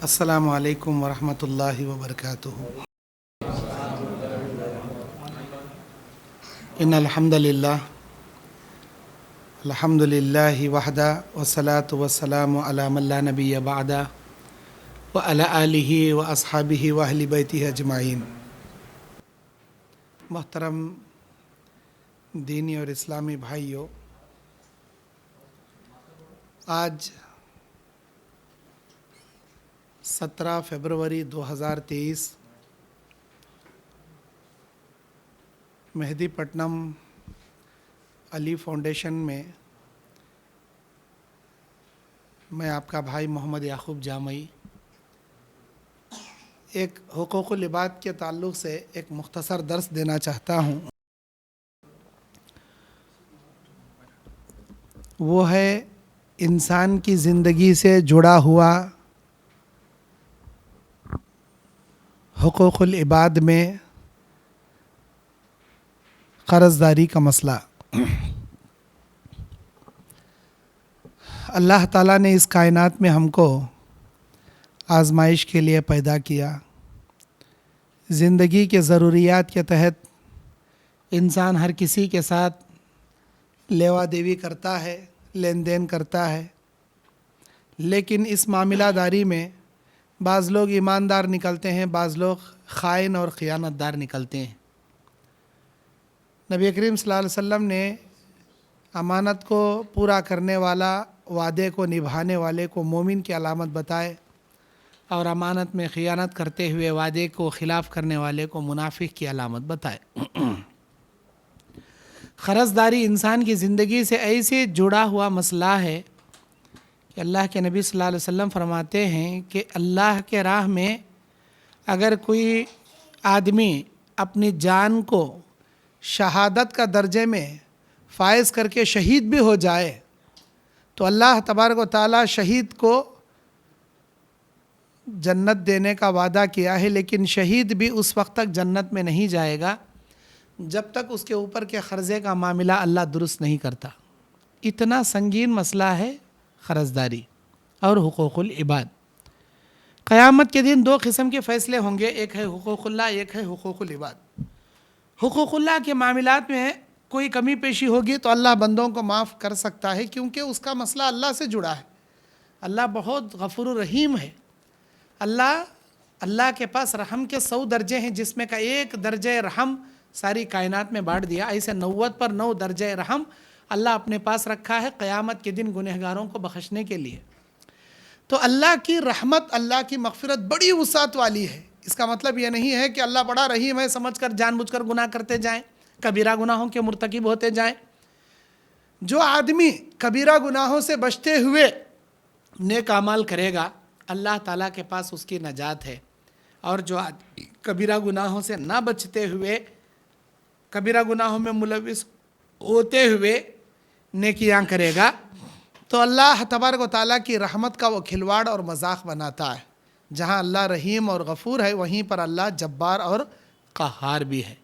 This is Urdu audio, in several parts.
السلام علیکم ورحمۃ اللہ وبرکاتہ۔ ان الحمد للہ وحدہ والصلاة والسلام علی من لا نبی بعدہ وعلی آلہ واصحابہ واہل بیتہ اجمعین۔ محترم دینی اور اسلامی بھائیوں، آج 17 فروری 2023 مہدی پٹنم علی فاؤنڈیشن میں میں آپ کا بھائی محمد یعقوب جامعی ایک حقوق العباد کے تعلق سے ایک مختصر درس دینا چاہتا ہوں۔ وہ ہے انسان کی زندگی سے جڑا ہوا حقوق العباد میں قرض داری کا مسئلہ۔ اللہ تعالیٰ نے اس کائنات میں ہم کو آزمائش کے لیے پیدا کیا۔ زندگی کے ضروریات کے تحت انسان ہر کسی کے ساتھ لیوا دیوی کرتا ہے، لین دین کرتا ہے، لیکن اس معاملہ داری میں بعض لوگ ایماندار نکلتے ہیں، بعض لوگ خائن اور خیانت دار نکلتے ہیں۔ نبی کریم صلی اللہ علیہ وسلم نے امانت کو پورا کرنے والا، وعدے کو نبھانے والے کو مومن کی علامت بتائے، اور امانت میں خیانت کرتے ہوئے وعدے کو خلاف کرنے والے کو منافق کی علامت بتائے۔ قرض داری انسان کی زندگی سے ایسے جڑا ہوا مسئلہ ہے کہ اللہ کے نبی صلی اللہ علیہ وسلم فرماتے ہیں کہ اللہ کے راہ میں اگر کوئی آدمی اپنی جان کو شہادت کا درجے میں فائز کر کے شہید بھی ہو جائے تو اللہ تبارک و تعالیٰ شہید کو جنت دینے کا وعدہ کیا ہے، لیکن شہید بھی اس وقت تک جنت میں نہیں جائے گا جب تک اس کے اوپر کے قرضے کا معاملہ اللہ درست نہیں کرتا۔ اتنا سنگین مسئلہ ہے قرض داری اور حقوق العباد۔ قیامت کے دن دو قسم کے فیصلے ہوں گے، ایک ہے حقوق اللہ، ایک ہے حقوق العباد۔ حقوق اللہ کے معاملات میں کوئی کمی پیشی ہوگی تو اللہ بندوں کو معاف کر سکتا ہے، کیونکہ اس کا مسئلہ اللہ سے جڑا ہے۔ اللہ بہت غفور الرحیم ہے۔ اللہ کے پاس رحم کے 100 درجے ہیں، جس میں کا ایک درجہ رحم ساری کائنات میں بانٹ دیا۔ ایسے 90 پر 9 درجہ رحم اللہ اپنے پاس رکھا ہے قیامت کے دن گنہگاروں کو بخشنے کے لیے۔ تو اللہ کی رحمت، اللہ کی مغفرت بڑی وسعت والی ہے۔ اس کا مطلب یہ نہیں ہے کہ اللہ بڑا رحیم ہے سمجھ کر جان بوجھ کر گناہ کرتے جائیں، کبیرہ گناہوں کے مرتکب ہوتے جائیں۔ جو آدمی کبیرہ گناہوں سے بچتے ہوئے نیک اعمال کرے گا، اللہ تعالیٰ کے پاس اس کی نجات ہے، اور جو آدمی کبیرہ گناہوں سے نہ بچتے ہوئے، کبیرہ گناہوں میں ملوث ہوتے ہوئے نیکیاں کرے گا تو اللہ تبارک و تعالیٰ کی رحمت کا وہ کھلواڑ اور مذاق بناتا ہے۔ جہاں اللہ رحیم اور غفور ہے، وہیں پر اللہ جبار اور قہار بھی ہے۔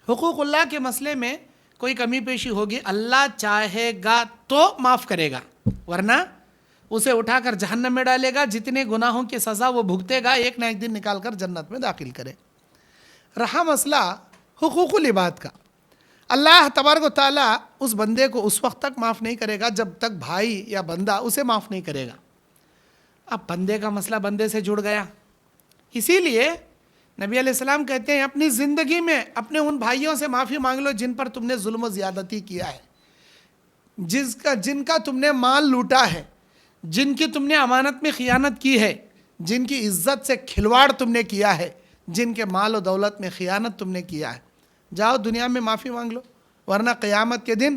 حقوق اللہ کے مسئلے میں کوئی کمی پیشی ہوگی، اللہ چاہے گا تو معاف کرے گا، ورنہ اسے اٹھا کر جہنم میں ڈالے گا۔ جتنے گناہوں کی سزا وہ بھگتے گا، ایک نہ ایک دن نکال کر جنت میں داخل کرے۔ رہا مسئلہ حقوق العباد کا، اللہ تبارک و تعالیٰ اس بندے کو اس وقت تک معاف نہیں کرے گا جب تک بھائی یا بندہ اسے معاف نہیں کرے گا۔ اب بندے کا مسئلہ بندے سے جڑ گیا، اسی لیے نبی علیہ السلام کہتے ہیں اپنی زندگی میں اپنے ان بھائیوں سے معافی مانگ لو جن پر تم نے ظلم و زیادتی کیا ہے، جن کا تم نے مال لوٹا ہے، جن کی تم نے امانت میں خیانت کی ہے، جن کی عزت سے کھلواڑ تم نے کیا ہے، جن کے مال و دولت میں خیانت تم نے کیا ہے، جاؤ دنیا میں معافی مانگ لو، ورنہ قیامت کے دن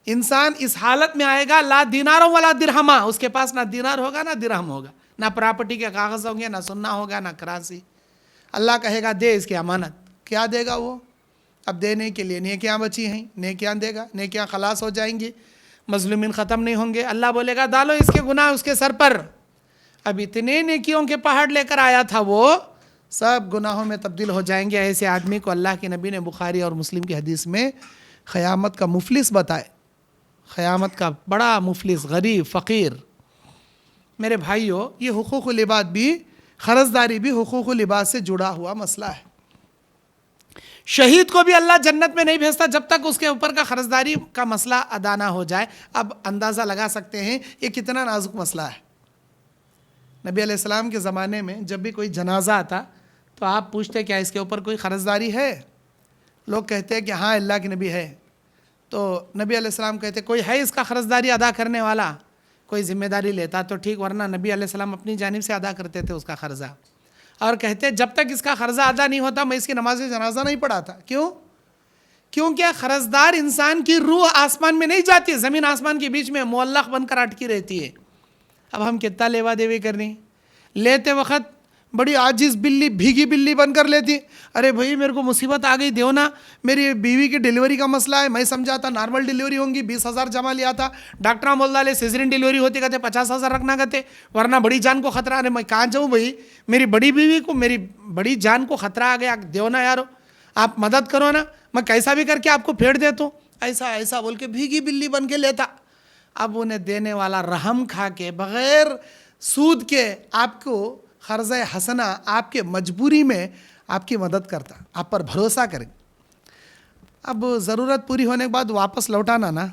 انسان اس حالت میں آئے گا لا دینار ولا درہما، اس کے پاس نہ دینار ہوگا نہ درہم ہوگا، نہ پراپرٹی کے کاغذ ہوں گے، نہ سننا ہوگا، نہ کرانسی۔ اللہ کہے گا دے اس کی امانت، کیا دے گا وہ؟ اب دینے کے لیے نیکیاں بچی ہیں، نیکیاں دے گا، نیکیاں خلاص ہو جائیں گی، مظلومین ختم نہیں ہوں گے۔ اللہ بولے گا ڈالو اس کے گناہ اس کے سر پر۔ اب اتنے نیکیوں کے پہاڑ لے کر آیا تھا وہ، سب گناہوں میں تبدیل ہو جائیں گے۔ ایسے آدمی کو اللہ کے نبی نے بخاری اور مسلم کی حدیث میں قیامت کا مفلس بتائے، قیامت کا بڑا مفلس، غریب، فقیر۔ میرے بھائیوں، یہ حقوق العباد بھی، قرضداری بھی حقوق العباد سے جڑا ہوا مسئلہ ہے. شہید کو بھی اللہ جنت میں نہیں بھیجتا جب تک اس کے اوپر کا قرضداری کا مسئلہ ادا نہ ہو جائے. اب اندازہ لگا سکتے ہیں یہ کتنا نازک مسئلہ ہے. نبی علیہ السلام کے زمانے میں جب بھی کوئی جنازہ آتا تو آپ پوچھتے کیا اس کے اوپر کوئی قرضداری ہے؟ لوگ کہتے ہیں کہ ہاں اللہ کے نبی ہے. تو نبی علیہ السلام کہتے کوئی ہے اس کا قرضداری ادا کرنے والا؟ کوئی ذمہ داری لیتا تو ٹھیک، ورنہ نبی علیہ السلام اپنی جانب سے ادا کرتے تھے اس کا قرضہ، اور کہتے جب تک اس کا قرضہ ادا نہیں ہوتا میں اس کی نماز جنازہ نہیں پڑھاتا. کیوں؟ کیونکہ قرضدار انسان کی روح آسمان میں نہیں جاتی، زمین آسمان کے بیچ میں معلق بن کر اٹکی رہتی ہے. اب ہم کتنا لیوا دیوی کرنی، لیتے وقت بڑی عاجز بلی، بھیگی بلی بن کر لیتی. ارے بھائی میرے کو مصیبت آ گئی، دیو نا، میری بیوی کی ڈیلیوری کا مسئلہ ہے. میں سمجھا تھا نارمل ڈیلیوری ہوں گی، 20,000 جمع لیا تھا. ڈاکٹر بول ڈالے سیزرین ڈیلیوری ہوتی کہتے 50,000 رکھنا کہتے، ورنہ بڑی جان کو خطرہ. ارے میں کہاں جاؤں بھائی، میری بڑی بیوی کو، میری بڑی جان کو خطرہ آ گیا، دیو نا یارو، آپ مدد کرو نا، میں کیسا بھی کر کے آپ کو پھیر دیتا ہوں. ایسا بول کے بھیگی بلی بن کے لیتا. اب انہیں دینے والا رحم کھا کے بغیر سود کے آپ کو قرض حسنہ آپ کے مجبوری میں آپ کی مدد کرتا، آپ پر بھروسہ کرے. اب ضرورت پوری ہونے کے بعد واپس لوٹانا نا،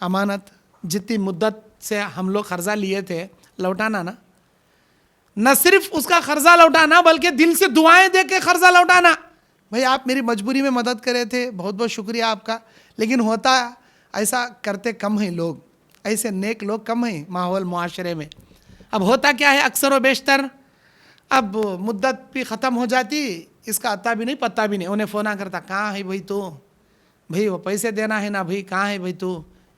امانت جتنی مدت سے ہم لوگ قرضہ لیے تھے لوٹانا نا. نہ صرف اس کا قرضہ لوٹانا بلکہ دل سے دعائیں دے کے قرضہ لوٹانا. بھائی آپ میری مجبوری میں مدد کرے تھے، بہت بہت شکریہ آپ کا، لیکن ہوتا ایسا کرتے کم ہیں لوگ، ایسے نیک لوگ کم ہیں ماحول معاشرے میں. اب ہوتا کیا ہے اکثر و بیشتر، اب مدت بھی ختم ہو جاتی، اس کا اتا بھی نہیں پتہ بھی نہیں. انہیں فون کرتا کہاں ہے بھائی تو، بھائی وہ پیسے دینا ہے نا بھائی، کہاں ہے بھائی تو؟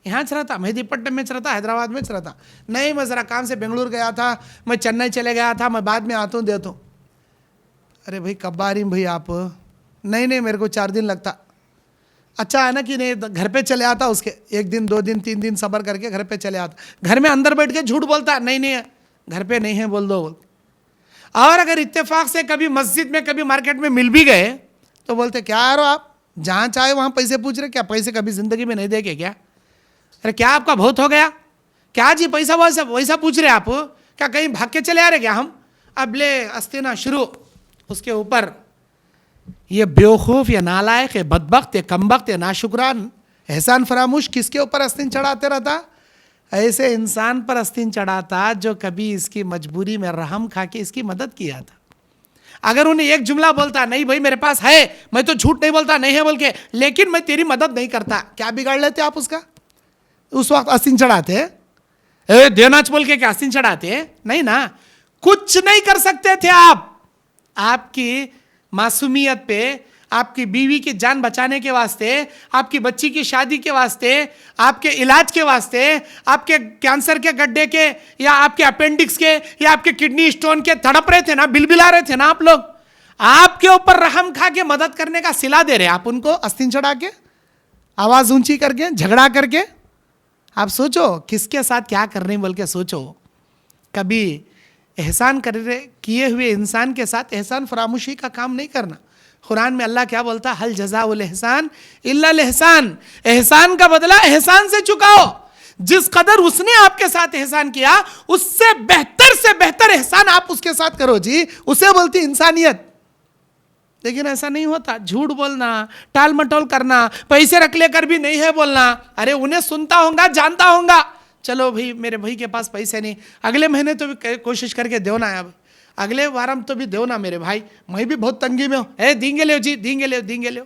یہاں چلتا مہدی پٹنم میں چلتا، حیدرآباد میں چلتا. نہیں میں ذرا کام سے بنگلور گیا تھا، میں چنئی چلے گیا تھا، میں بعد میں آتا ہوں دیتا ہوں. ارے بھائی کب آ رہی بھائی آپ؟ نہیں میرے کو 4 دن لگتا. اچھا ہے نا کہ نہیں، گھر پہ چلے آتا، اس کے 1 دن 2 دن 3 دن صبر کر کے گھر پہ چلے آتا. گھر میں اندر بیٹھ کے جھوٹ بولتا، نہیں گھر پہ نہیں ہے بول دو. اور اگر اتفاق سے کبھی مسجد میں کبھی مارکیٹ میں مل بھی گئے تو بولتے کیا آ رہو آپ، جہاں چاہے وہاں پیسے پوچھ رہے، کیا پیسے کبھی زندگی میں نہیں دے کے کیا؟ ارے کیا آپ کا بہت ہو گیا کیا جی، پیسہ ویسا پوچھ رہے آپ، کیا کہیں بھاگ کے چلے آ رہے کیا ہم؟ اب لے استینا شروع اس کے اوپر. یہ بیوقوف، یہ نالائق، یہ بدبخت، یہ کمبخت، یہ ناشکران، احسان فراموش کس کے اوپر استین چڑھاتے رہتا؟ ایسے انسان پر استین چڑھاتا جو کبھی اس کی مجبوری میں رحم کھا کے اس کی مدد کیا تھا. اگر انہیں ایک جملہ بولتا، نہیں بھائی میرے پاس ہے، میں تو جھوٹ نہیں بولتا، نہیں ہے بول کے، لیکن میں تیری مدد نہیں کرتا، کیا بگاڑ لیتے آپ اس کا؟ اس وقت استین چڑھاتے دیناچ بول کے کیا استین چڑھاتے؟ نہیں نا، کچھ نہیں کر سکتے تھے آپ. آپ کی معصومیت پہ، آپ کی بیوی کی جان بچانے کے واسطے، آپ کی بچی کی شادی کے واسطے، آپ کے علاج کے واسطے، آپ کے کینسر کے گڈھے کے یا آپ کے اپینڈکس کے یا آپ کے کڈنی اسٹون کے تڑپ رہے تھے نا، بلبلا رہے تھے نا آپ لوگ، آپ کے اوپر رحم کھا کے مدد کرنے کا صلہ دے رہے آپ ان کو، استین چڑھا کے، آواز اونچی کر کے، جھگڑا کر کے. آپ سوچو کس کے ساتھ کیا کر رہے ہیں بول کے سوچو. کبھی احسان کیے ہوئے انسان کے ساتھ احسان فراموشی کا کام نہیں کرنا. قرآن میں اللہ کیا بولتا؟ حل جزاء الاحسان الا الاحسان، احسان کا بدلہ احسان سے چکاؤ. جس قدر اس نے آپ کے ساتھ احسان کیا، اس سے بہتر احسان آپ اس کے ساتھ کرو جی، اسے بولتی انسانیت. لیکن ایسا نہیں ہوتا، جھوٹ بولنا، ٹال مٹول کرنا، پیسے رکھ لے کر بھی نہیں ہے بولنا. ارے انہیں سنتا ہوں گا، جانتا ہوں گا، چلو بھائی میرے بھائی کے پاس پیسے نہیں، اگلے مہینے تو بھی کوشش کر کے دیو نا، اب اگلے وارم تو بھی دیو نا میرے بھائی، میں بھی بہت تنگی میں ہوں، دیں گے لو جی، دیں گے لو.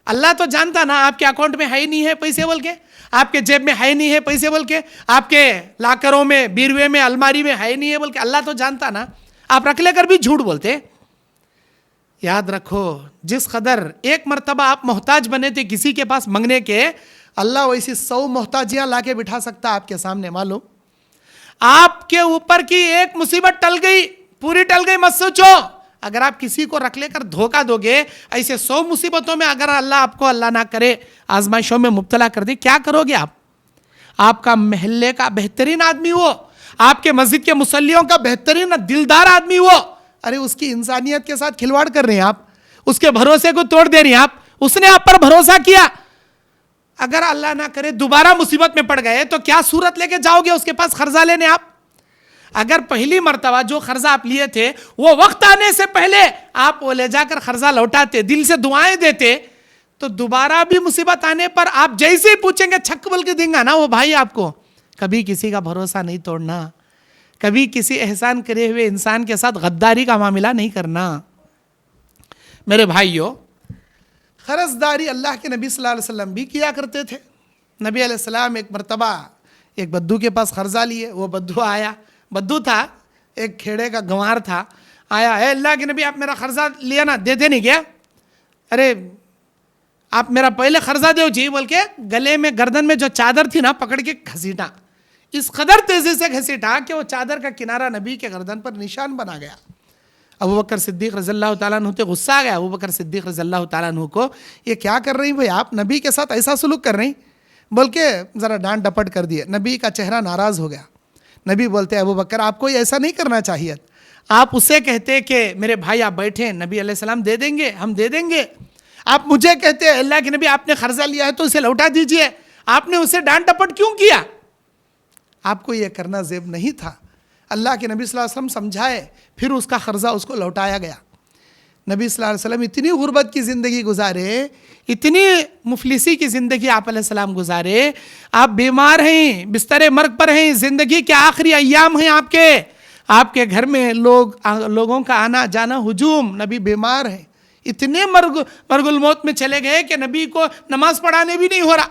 اللہ تو جانتا نا آپ کے اکاؤنٹ میں ہے ہی نہیں ہے پیسے بول کے، آپ کے جیب میں ہے نہیں ہے پیسے بول کے، آپ کے لاکروں میں، بیروے میں، الماری میں ہے نہیں ہے بول کے، اللہ تو جانتا نا. آپ رکھ لے کر بھی جھوٹ بولتے. یاد رکھو، جس قدر ایک مرتبہ آپ محتاج بنے تھے کسی کے پاس منگنے کے، اللہ ویسی 100 محتاجیاں لا کے بٹھا سکتا آپ کے سامنے. معلوم آپ کے اوپر کی ایک مصیبت ٹل گئی، پوری ٹل گئی مت سوچو. اگر آپ کسی کو رکھ لے کر دھوکہ دو گے، ایسے 100 مصیبتوں میں اگر اللہ آپ کو، اللہ نہ کرے، آزمائشوں میں مبتلا کر دے، کیا کرو گے آپ؟ آپ کا محلے کا بہترین آدمی ہو، آپ کے مسجد کے مصلیوں کا بہترین دلدار آدمی ہو، ارے اس کی انسانیت کے ساتھ کھلواڑ کر رہے ہیں آپ، اس کے بھروسے کو توڑ دے رہے ہیں آپ. اس نے آپ پر بھروسہ کیا، اگر اللہ نہ کرے دوبارہ مصیبت میں پڑ گئے تو کیا صورت لے کے جاؤ گے اس کے پاس قرضہ لینے آپ؟ اگر پہلی مرتبہ جو قرضہ آپ لیے تھے وہ وقت آنے سے پہلے آپ وہ لے جا کر قرضہ لوٹاتے, دل سے دعائیں دیتے, تو دوبارہ بھی مصیبت آنے پر آپ جیسے ہی پوچھیں گے چھک بول کے دیں گا نا وہ بھائی آپ کو. کبھی کسی کا بھروسہ نہیں توڑنا, کبھی کسی احسان کرے ہوئے انسان کے ساتھ غداری کا معاملہ نہیں کرنا. میرے بھائیوں, قرض داری اللہ کے نبی صلی اللہ علیہ وسلم بھی کیا کرتے تھے. نبی علیہ السلام ایک مرتبہ ایک بدو کے پاس قرضہ لیے. وہ بدو آیا, بدو تھا ایک کھیڑے کا گنوار تھا, آیا, اے اللہ کے نبی آپ میرا قرضہ لیا نا, دیتے نہیں کیا؟ ارے آپ میرا پہلے قرضہ دو جی بول کے گلے میں گردن میں جو چادر تھی نا پکڑ کے گھسیٹا. اس قدر تیزی سے گھسیٹا کہ وہ چادر کا کنارہ نبی کے گردن پر نشان بنا گیا. ابو بکر صدیق رضی اللہ تعالیٰ عنہ تے غصہ آ گیا. ابو بکر صدیق رضی اللہ تعالیٰ عنہ کو, یہ کیا کر رہی بھائی آپ, نبی کے ساتھ ایسا سلوک کر رہی, بول کے ذرا ڈانٹ ڈپٹ کر دیے. نبی کا چہرہ ناراض ہو گیا. نبی بولتے ابو بکر آپ کو ایسا نہیں کرنا چاہیے, آپ اسے کہتے کہ میرے بھائی آپ بیٹھیں, نبی علیہ السلام دے دیں گے, ہم دے دیں گے. آپ مجھے کہتے ہیں اللہ کے نبی آپ نے قرضہ لیا ہے تو اسے لوٹا دیجئے, آپ نے اسے ڈانٹ ڈپٹ کیوں کیا؟ آپ کو یہ کرنا زیب نہیں تھا. اللہ کے نبی صلی اللہ علیہ وسلم سمجھائے, پھر اس کا قرضہ اس کو لوٹایا گیا. نبی صلی اللہ علیہ وسلم اتنی غربت کی زندگی گزارے, اتنی مفلسی کی زندگی آپ علیہ السلام گزارے, آپ بیمار ہیں, بستر مرگ پر ہیں, زندگی کے آخری ایام ہیں آپ کے گھر میں لوگوں کا آنا جانا ہجوم, نبی بیمار ہیں, اتنے مرگ الموت میں چلے گئے کہ نبی کو نماز پڑھانے بھی نہیں ہو رہا,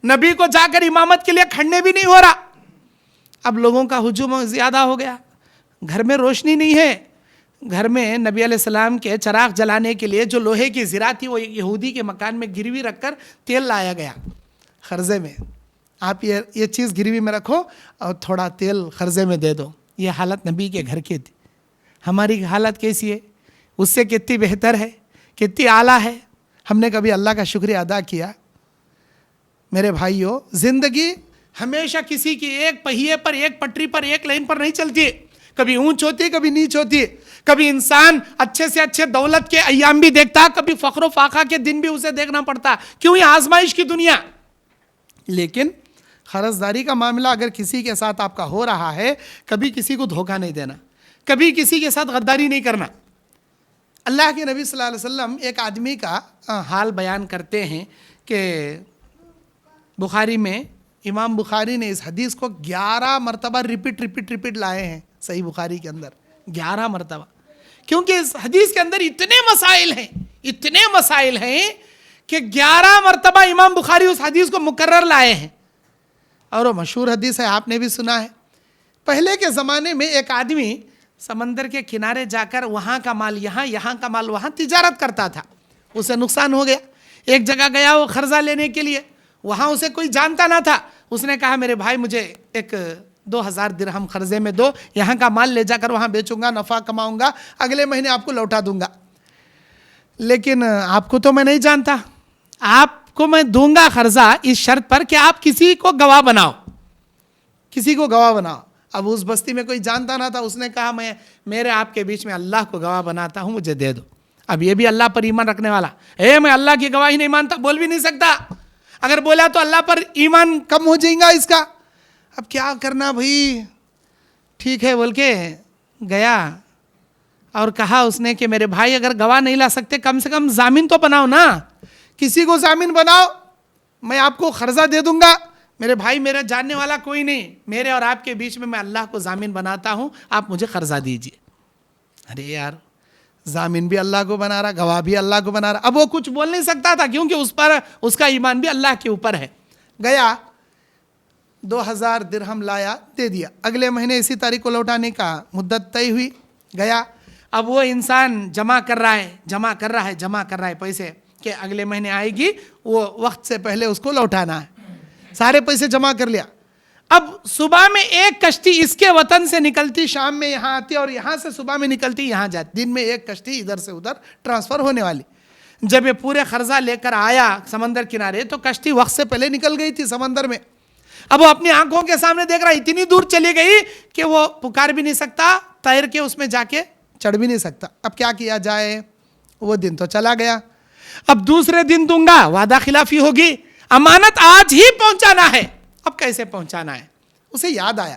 نبی کو جا کر امامت کے لیے کھڑنے بھی نہیں ہو رہا. اب لوگوں کا ہجوم زیادہ ہو گیا, گھر میں روشنی نہیں ہے. گھر میں نبی علیہ السلام کے چراغ جلانے کے لیے جو لوہے کی زرہ تھی وہ یہودی کے مکان میں گروی رکھ کر تیل لایا گیا قرضے میں. آپ یہ چیز گروی میں رکھو اور تھوڑا تیل قرضے میں دے دو. یہ حالت نبی کے گھر کی تھی. ہماری حالت کیسی ہے؟ اس سے کتنی بہتر ہے, کتنی اعلیٰ ہے. ہم نے کبھی اللہ کا شکریہ ادا کیا؟ میرے بھائیوں, زندگی ہمیشہ کسی کی ایک پہیے پر, ایک پٹری پر, ایک لائن پر نہیں چلتی. کبھی اونچ ہوتی ہے, کبھی نیچ ہوتی ہے. کبھی انسان اچھے سے اچھے دولت کے ایام بھی دیکھتا, کبھی فقر و فاقہ کے دن بھی اسے دیکھنا پڑتا. کیوں؟ یہ آزمائش کی دنیا. لیکن قرض داری کا معاملہ اگر کسی کے ساتھ آپ کا ہو رہا ہے, کبھی کسی کو دھوکہ نہیں دینا, کبھی کسی کے ساتھ غداری نہیں کرنا. اللہ کے نبی صلی اللہ علیہ وسلم ایک آدمی کا حال بیان کرتے ہیں کہ بخاری میں امام بخاری نے اس حدیث کو 11 مرتبہ ریپیٹ لائے ہیں صحیح بخاری کے اندر, 11 مرتبہ. کیونکہ اس حدیث کے اندر اتنے مسائل ہیں کہ 11 مرتبہ امام بخاری اس حدیث کو مکرر لائے ہیں. اور وہ مشہور حدیث ہے, آپ نے بھی سنا ہے. پہلے کے زمانے میں ایک آدمی سمندر کے کنارے جا کر وہاں کا مال یہاں, یہاں کا مال وہاں تجارت کرتا تھا. اسے نقصان ہو گیا. ایک جگہ گیا وہ قرضہ لینے کے لیے, وہاں اسے کوئی جانتا نہ تھا. اس نے کہا میرے بھائی مجھے ایک 2000 درہم قرضے میں دو, یہاں کا مال لے جا کر وہاں بیچوں گا, نفع کماؤں گا, اگلے مہینے آپ کو لوٹا دوں گا. لیکن آپ کو تو میں نہیں جانتا, آپ کو میں دوں گا قرضہ اس شرط پر کہ آپ کسی کو گواہ بناؤ. اب اس بستی میں کوئی جانتا نہ تھا. اس نے کہا میرے آپ کے بیچ میں اللہ کو گواہ بناتا ہوں, مجھے دے دو. اب یہ بھی اللہ پر ایمان رکھنے والا, میں اللہ کی گواہی نہیں مانتا, بول بھی نہیں سکتا. اگر بولا تو اللہ پر ایمان کم ہو جائے گا اس کا. اب کیا کرنا بھائی, ٹھیک ہے بول کے گیا اور کہا اس نے کہ میرے بھائی اگر گواہ نہیں لا سکتے کم سے کم ضامن تو بناؤ نا, کسی کو ضامن بناؤ, میں آپ کو قرضہ دے دوں گا. میرے بھائی میرا جاننے والا کوئی نہیں, میرے اور آپ کے بیچ میں اللہ کو ضامن بناتا ہوں, آپ مجھے قرضہ دیجئے. ارے یار, ضامن بھی اللہ کو بنا رہا, گواہ بھی اللہ کو بنا رہا. اب وہ کچھ بول نہیں سکتا تھا کیونکہ اس پر اس کا ایمان بھی اللہ کے اوپر ہے. گیا 2000 درہم لایا, دے دیا. اگلے مہینے اسی تاریخ کو لوٹانے کا مدت طے ہوئی. گیا, اب وہ انسان جمع کر رہا ہے پیسے کہ اگلے مہینے آئے گی, وہ وقت سے پہلے اس کو لوٹانا ہے. سارے پیسے جمع کر لیا. اب صبح میں ایک کشتی اس کے وطن سے نکلتی, شام میں یہاں آتی, اور یہاں سے صبح میں نکلتی یہاں جاتی. دن میں ایک کشتی ادھر سے ادھر ٹرانسفر ہونے والی. جب یہ پورے قرضہ لے کر آیا سمندر کنارے تو کشتی وقت سے پہلے نکل گئی تھی سمندر میں. اب وہ اپنی آنکھوں کے سامنے دیکھ رہا, اتنی دور چلی گئی کہ وہ پکار بھی نہیں سکتا, تیر کے اس میں جا کے چڑھ بھی نہیں سکتا. اب کیا کیا جائے, وہ دن تو چلا گیا. اب دوسرے دن دوں گا, وعدہ خلافی ہوگی, امانت آج ہی پہنچانا ہے. اب کیسے پہنچانا ہے, اسے یاد آیا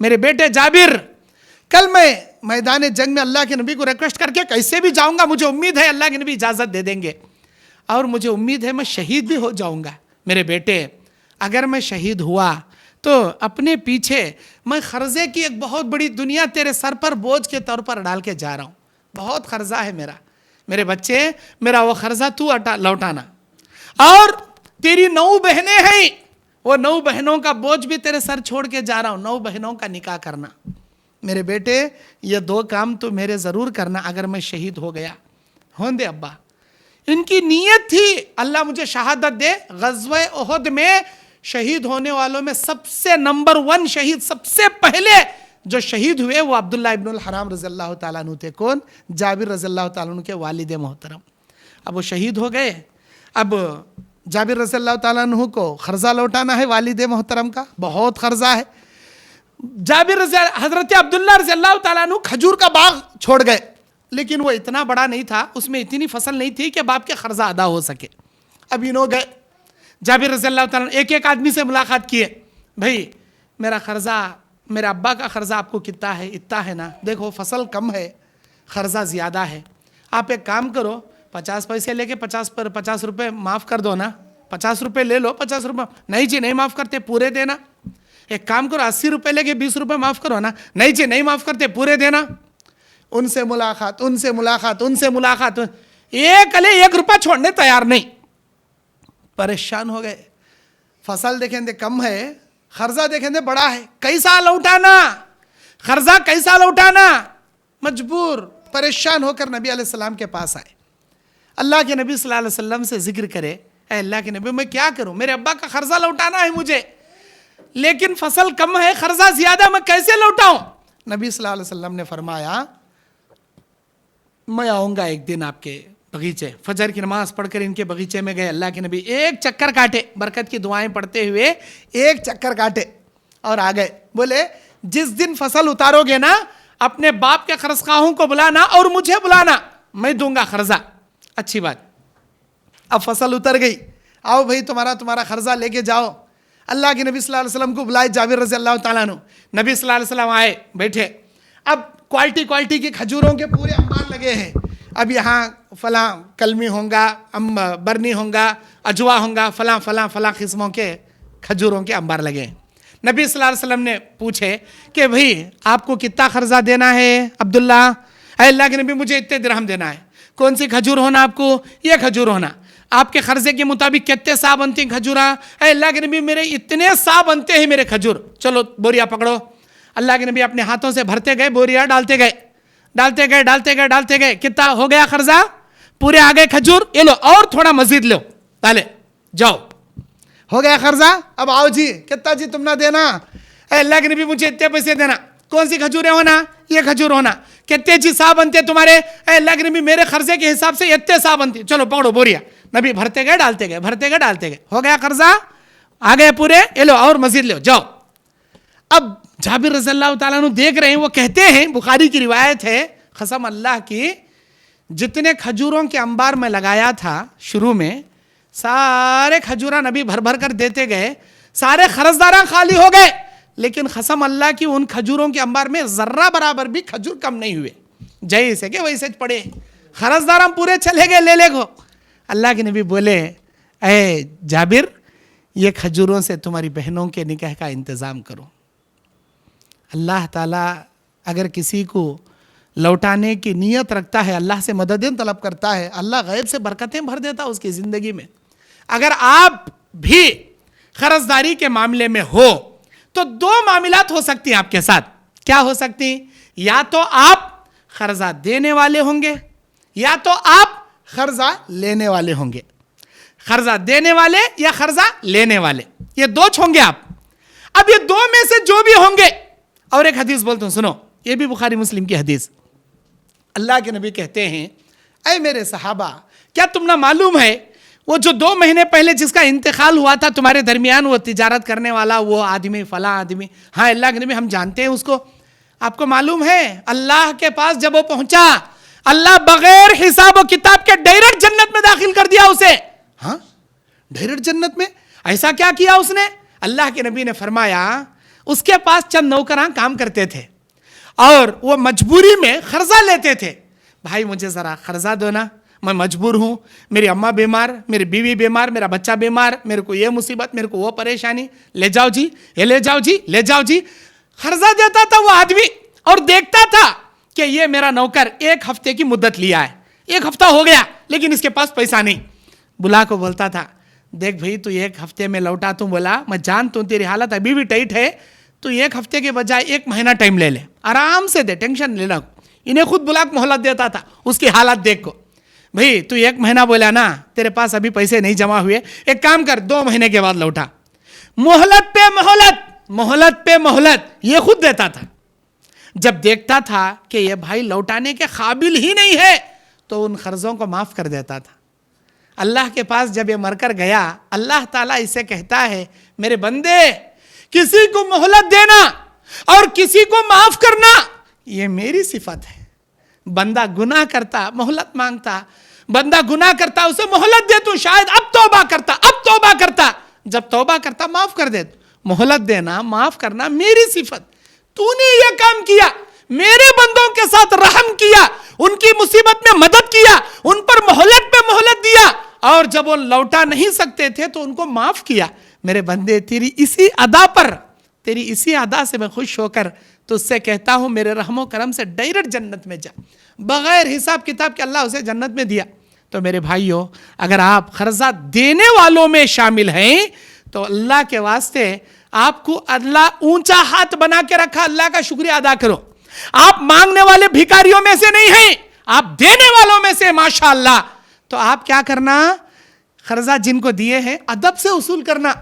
میرے بیٹے جابر کل میں میدان جنگ میں اللہ کے نبی کو ریکویسٹ کر کے کیسے بھی جاؤں گا, مجھے امید ہے اللہ کے نبی اجازت دے دیں گے اور مجھے امید ہے میں شہید بھی ہو جاؤں گا. میرے بیٹے اگر میں شہید ہوا تو اپنے پیچھے میں قرضے کی ایک بہت بڑی دنیا تیرے سر پر بوجھ کے طور پر ڈال کے جا رہا ہوں, بہت قرضہ ہے میرا. میرے بچے میرا وہ قرضہ تو لوٹانا, اور تیری 9 بہنیں ہیں, وہ 9 بہنوں کا بوجھ بھی تیرے سر چھوڑ کے جا رہا ہوں, 9 بہنوں کا نکاح کرنا. میرے بیٹے یہ 2 کام تو میرے ضرور کرنا اگر میں شہید ہو گیا. ہون دے ابا, ان کی نیت تھی اللہ مجھے شہادت دے. غزوہ احد میں شہید ہونے والوں میں سب سے نمبر 1 شہید, سب سے پہلے جو شہید ہوئے وہ عبداللہ ابن الحرام رضی اللہ تعالیٰ عنہ تھے. کون؟ جابر رضی اللہ تعالیٰ عنہ کے والد محترم. اب وہ شہید ہو گئے. اب جابر رضی اللہ تعالیٰ عنہ کو قرضہ لوٹانا ہے والد محترم کا, بہت قرضہ ہے. حضرت عبداللہ رضی اللہ تعالیٰ عنہ کھجور کا باغ چھوڑ گئے, لیکن وہ اتنا بڑا نہیں تھا, اس میں اتنی فصل نہیں تھی کہ باپ کے قرضہ ادا ہو سکے. اب انہوں گئے جابر رضی اللہ تعالیٰ عنہ ایک آدمی سے ملاقات کیے, بھائی میرا قرضہ, میرا ابا کا قرضہ آپ کو کتنا ہے؟ اتنا ہے نا, دیکھو فصل کم ہے قرضہ زیادہ ہے, آپ ایک کام کرو 50 پیسے لے کے 50 روپے معاف کر دو نا, 50 روپے لے لو, 50 روپے نہیں جی نہیں معاف کرتے پورے دینا. ایک کام کرو 80 روپے لے کے 20 روپے معاف کرو نا, نہیں جی نہیں معاف کرتے پورے دینا. ان سے ملاقات, ایک روپہ چھوڑنے تیار نہیں. پریشان ہو گئے, فصل دیکھیں دے کم ہے, قرضہ دیکھیں دے بڑا ہے, کیسا لوٹانا قرضہ, کیسا لوٹانا. مجبور پریشان ہو کر نبی علیہ السلام کے پاس آئے. اللہ کے نبی صلی اللہ علیہ وسلم سے ذکر کرے, اے اللہ کے نبی میں کیا کروں, میرے ابا کا قرضہ لوٹانا ہے مجھے, لیکن فصل کم ہے قرضہ زیادہ, میں کیسے لوٹاؤں؟ نبی صلی اللہ علیہ وسلم نے فرمایا میں آؤں گا ایک دن آپ کے بغیچے. فجر کی نماز پڑھ کر ان کے بغیچے میں گئے. اللہ کے نبی ایک چکر کاٹے, برکت کی دعائیں پڑھتے ہوئے ایک چکر کاٹے اور آ گئے. بولے جس دن فصل اتارو گے نا اپنے باپ کے قرض خواہوں کو بلانا اور مجھے بلانا, میں دوں گا قرضہ. اچھی بات. اب فصل اتر گئی, آؤ بھائی تمہارا قرضہ لے کے جاؤ. اللہ کے نبی صلی اللہ علیہ وسلم کو بلائے جابر رضی اللہ تعالیٰ عنہ. نبی صلی اللہ علیہ وسلم آئے, بیٹھے. اب کوالٹی کی کھجوروں کے پورے انبار لگے ہیں. اب یہاں فلاں کلمی ہوں گا, برنی ہوں گا, اجوا ہوں گا, فلاں قسموں کے کھجوروں کے انبار لگے ہیں. نبی صلی اللہ علیہ وسلم نے پوچھے کہ بھئی آپ کو کتنا قرضہ دینا ہے عبداللہ؟ اے اللہ کے نبی مجھے اتنے درہم دینا ہے. کون سی کھجور ہونا آپ کو؟ یہ کھجور ہونا. آپ کے قرضے کے مطابق کتنے سا بنتی کھجورا؟ اے اللہ کے نبی میرے اتنے سا بنتے ہیں میرے کھجور. چلو بوریا پکڑو. اللہ کے نبی اپنے ہاتھوں سے بھرتے گئے, بوریا ڈالتے گئے. کتنا ہو گیا قرضہ؟ پورے آ گئے کھجور. یہ لو اور تھوڑا مزید لو, ڈالے جاؤ, ہو گیا قرضہ. اب آؤ جی, کتنا جی تم نہ دینا؟ اے اللہ کے نبی مجھے اتنے پیسے دینا. کون سی کھجوریں ہونا؟ یہ کھجور ہونا. کتنے جی سا بنتے تمہارے؟ اے اللہ کے نبی میرے قرضے کے حساب سے اتنے سا بنتے. چلو پکڑو بوریا. نبی بھرتے گئے ڈالتے گئے. ہو گیا قرضہ, آ گئے پورے. یہ لو اور مزید لو, جاؤ. اب جابر رضی اللہ تعالیٰ عنہ دیکھ رہے ہیں, وہ کہتے ہیں, بخاری کی روایت ہے, قسم اللہ کی جتنے کھجوروں کے انبار میں لگایا تھا شروع میں, سارے کھجورہ نبی بھر کر دیتے گئے, سارے قرضداراں خالی ہو گئے, لیکن قسم اللہ کی ان کھجوروں کے انبار میں ذرہ برابر بھی کھجور کم نہیں ہوئے. جیسے کہ ویسے پڑے, قرضداراں پورے چلے گئے لے گو. اللہ کے نبی بولے, اے جابر یہ کھجوروں سے تمہاری بہنوں کے نکاح کا انتظام کرو. اللہ تعالیٰ اگر کسی کو لوٹانے کی نیت رکھتا ہے, اللہ سے مددیں طلب کرتا ہے, اللہ غیب سے برکتیں بھر دیتا اس کی زندگی میں. اگر آپ بھی قرضداری کے معاملے میں ہو تو 2 معاملات ہو سکتی ہیں آپ کے ساتھ. کیا ہو سکتی؟ یا تو آپ قرضہ دینے والے ہوں گے, یا تو آپ قرضہ لینے والے ہوں گے. قرضہ دینے والے یا قرضہ لینے والے, یہ 2 ہوں گے آپ. اب یہ 2 میں سے جو بھی ہوں گے, اور ایک حدیث بولتا ہوں سنو, یہ بھی بخاری مسلم کی حدیث. اللہ کے نبی کہتے ہیں, اے میرے صحابہ کیا تم نہ معلوم ہے وہ جو 2 مہینے پہلے جس کا انتقال ہوا تھا تمہارے درمیان, وہ تجارت کرنے والا وہ آدمی, فلاں آدمی؟ ہاں اللہ کے نبی ہم جانتے ہیں اس کو. آپ کو معلوم ہے اللہ کے پاس جب وہ پہنچا, اللہ بغیر حساب و کتاب کے ڈائریکٹ جنت میں داخل کر دیا اسے. ہاں ڈائریکٹ جنت میں؟ ایسا کیا کیا اس نے؟ اللہ کے نبی نے فرمایا اس کے پاس چند نوکراں کام کرتے تھے اور وہ مجبوری میں قرضہ لیتے تھے. بھائی مجھے ذرا قرضہ دو نا, میں مجبور ہوں, میری اماں بیمار, میری بیوی بیمار, میرا بچہ بیمار, میرے کو یہ مصیبت, میرے کو وہ پریشانی, لے جاؤ جی, یہ لے جاؤ جی, لے جاؤ جی. قرضہ دیتا تھا وہ آدمی اور دیکھتا تھا کہ یہ میرا نوکر 1 ہفتے کی مدت لیا ہے, 1 ہفتہ ہو گیا لیکن اس کے پاس پیسہ نہیں. بلا کو بولتا تھا دیکھ بھائی تو 1 ہفتے میں لوٹا. تم بولا میں جانتا ہوں تیری حالت ابھی بھی ٹائٹ ہے, تو 1 ہفتے کے بجائے 1 مہینہ ٹائم لے لے, آرام سے دے, ٹینشن لے لو. انہیں خود بلا کے مہلت دیتا تھا اس کی حالت دیکھ کو. بھائی تو 1 مہینہ بولا نا, تیرے پاس ابھی پیسے نہیں جمع ہوئے, ایک کام کر 2 مہینے کے بعد لوٹا. مہلت پہ مہلت, مہلت پہ مہلت, یہ خود دیتا تھا. جب دیکھتا تھا کہ یہ بھائی لوٹانے کے قابل ہی نہیں ہے تو ان قرضوں کو معاف کر دیتا تھا. اللہ کے پاس جب یہ مر کر گیا, اللہ تعالیٰ اسے کہتا ہے میرے بندے کسی کو مہلت دینا اور کسی کو معاف کرنا یہ میری صفت ہے. بندہ گناہ کرتا مہلت مانگتا, بندہ گناہ کرتا اسے مہلت دے تو شاید اب توبہ کرتا, اب توبہ کرتا, جب توبہ کرتا معاف کر دے. مہلت دینا معاف کرنا میری صفت. تو نے یہ کام کیا, میرے بندوں کے ساتھ رحم کیا, ان کی مصیبت میں مدد کیا, ان پر مہلت پہ مہلت دیا, اور جب وہ لوٹا نہیں سکتے تھے تو ان کو معاف کیا. میرے بندے تیری اسی ادا پر, تیری اسی ادا سے میں خوش ہو کر تو اس سے کہتا ہوں میرے رحم و کرم سے ڈائریکٹ جنت میں جا, بغیر حساب کتاب کے اللہ اسے جنت میں دیا. تو میرے بھائیوں اگر آپ قرضہ دینے والوں میں شامل ہیں تو اللہ کے واسطے آپ کو اللہ اونچا ہاتھ بنا کے رکھا, اللہ کا شکریہ ادا کرو. آپ مانگنے والے بھکاریوں میں سے نہیں ہیں, آپ دینے والوں میں سے ماشاءاللہ. تو آپ کیا کرنا, قرضہ جن کو دیے ہیں ادب سے وصول کرنا.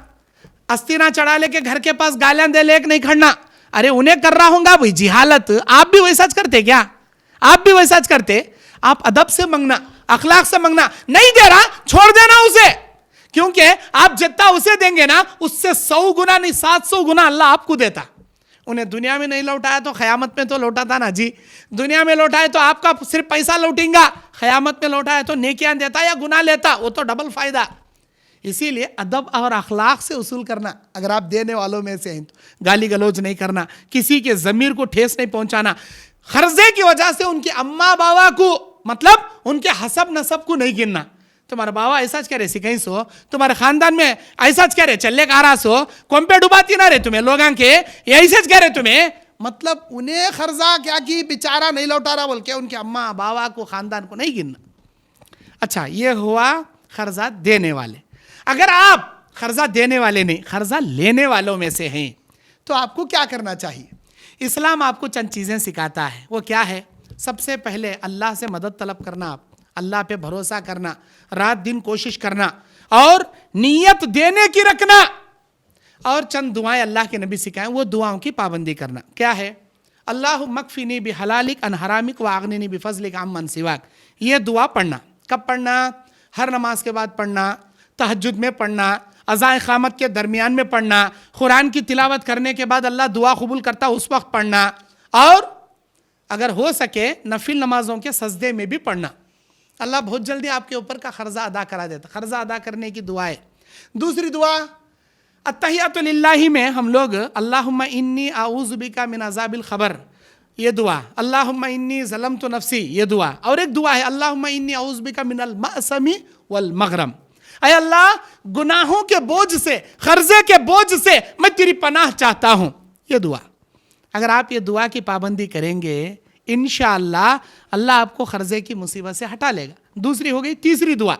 استینا چڑھا لے کے گھر کے پاس گالیاں دے لے کے نہیں کھڑنا. ارے انہیں کر رہا ہوں گا بھائی جہالت, آپ بھی ویسا کرتے کیا, آپ بھی ویسا کرتے. آپ ادب سے مانگنا, اخلاق سے مانگنا. نہیں دے رہا چھوڑ دینا اسے, کیونکہ آپ جتنا اسے دیں گے نا اس سے 100 گنا نہیں 700 گنا اللہ آپ کو دیتا. انہیں دنیا میں نہیں لوٹایا تو قیامت میں تو لوٹاتا نا جی. دنیا میں لوٹائے تو آپ کا صرف پیسہ لوٹیں گا, قیامت میں لوٹائے تو نیکیاں دیتا یا گناہ لیتا, وہ تو ڈبل فائدہ. اسی لیے ادب اور اخلاق سے وصول کرنا. اگر آپ دینے والوں میں سے ہیں تو گالی گلوچ نہیں کرنا, کسی کے ضمیر کو ٹھیس نہیں پہنچانا. قرضے کی وجہ سے ان کے اماں بابا کو, مطلب ان کے حسب نسب کو نہیں گننا. تمہارا بابا ایسا کہہ رہے سکہیں سو, تمہارے خاندان میں ایسا کہہ رہے چلے کا رہا سو, کون پہ ڈباتی نہ رہے تمہیں لوگاں کے, یہ ایسا کہہ رہے تمہیں, مطلب انہیں قرضہ کیا کی بیچارہ نہیں لوٹا رہا بول کے ان کے اماں بابا کو خاندان کو نہیں گننا. اچھا یہ ہوا قرضہ دینے والے. اگر آپ قرضہ دینے والے نہیں قرضہ لینے والوں میں سے ہیں تو آپ کو کیا کرنا چاہیے. اسلام آپ کو چند چیزیں سکھاتا ہے. وہ کیا ہے؟ سب سے پہلے اللہ سے مدد طلب کرنا, آپ اللہ پہ بھروسہ کرنا, رات دن کوشش کرنا, اور نیت دینے کی رکھنا, اور چند دعائیں اللہ کے نبی سکھائیں وہ دعاؤں کی پابندی کرنا. کیا ہے؟ اللہم اکفنی بحلالک عن حرامک واغننی بفضلک عمن سواک. یہ دعا پڑھنا. کب پڑھنا؟ ہر نماز کے بعد پڑھنا, تہجد میں پڑھنا, اذان اقامت کے درمیان میں پڑھنا, قرآن کی تلاوت کرنے کے بعد اللہ دعا قبول کرتا اس وقت پڑھنا, اور اگر ہو سکے نفل نمازوں کے سجدے میں بھی پڑھنا. اللہ بہت جلدی آپ کے اوپر کا قرضہ ادا کرا دیتا. قرضہ ادا کرنے کی دعا ہے. دوسری دعا التحیات للہ میں ہم لوگ اللہم انی اعوذ بک من عذاب القبر, یہ دعا. اللہم انی ظلمت نفسی, یہ دعا. اور ایک دعا ہے اللہم انی اعوذ بک من المأثم والمغرم. اے اللہ گناہوں کے بوجھ سے, قرضے کے بوجھ سے میں تیری پناہ چاہتا ہوں, یہ دعا. اگر آپ یہ دعا کی پابندی کریں گے انشاءاللہ اللہ آپ کو قرضے کی مصیبت سے ہٹا لے گا. دوسری ہو گئی. تیسری دعا,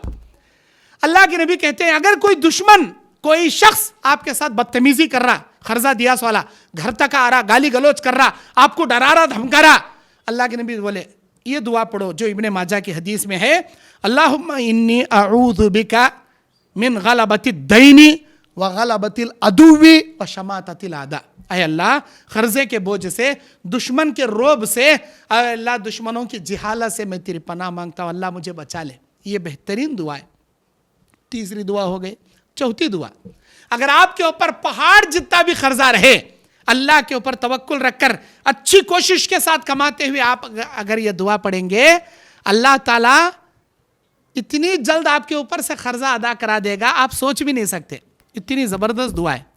اللہ کے نبی کہتے ہیں اگر کوئی دشمن, کوئی شخص آپ کے ساتھ بدتمیزی کر رہا, قرضہ دیا والا گھر تک آ رہا, گالی گلوچ کر رہا, آپ کو ڈرا رہا, دھمکا رہا, اللہ کے نبی بولے یہ دعا پڑھو جو ابن ماجہ کی حدیث میں ہے, اللہم انی اعوذ بک من غلبۃ الدین وغلبۃ العدو وشماتۃ الاعداء. اے اللہ قرضے کے بوجھ سے, دشمن کے روب سے, اے اللہ دشمنوں کی جہالت سے میں تیری پناہ مانگتا ہوں, اللہ مجھے بچا لے. یہ بہترین دعا ہے. تیسری دعا ہو گئی. چوتھی دعا, اگر آپ کے اوپر پہاڑ جتنا بھی قرضہ رہے, اللہ کے اوپر توکل رکھ کر اچھی کوشش کے ساتھ کماتے ہوئے آپ اگر یہ دعا پڑھیں گے, اللہ تعالیٰ اتنی جلد آپ کے اوپر سے قرضہ ادا کرا دے گا آپ سوچ بھی نہیں سکتے. اتنی زبردست دعا ہے.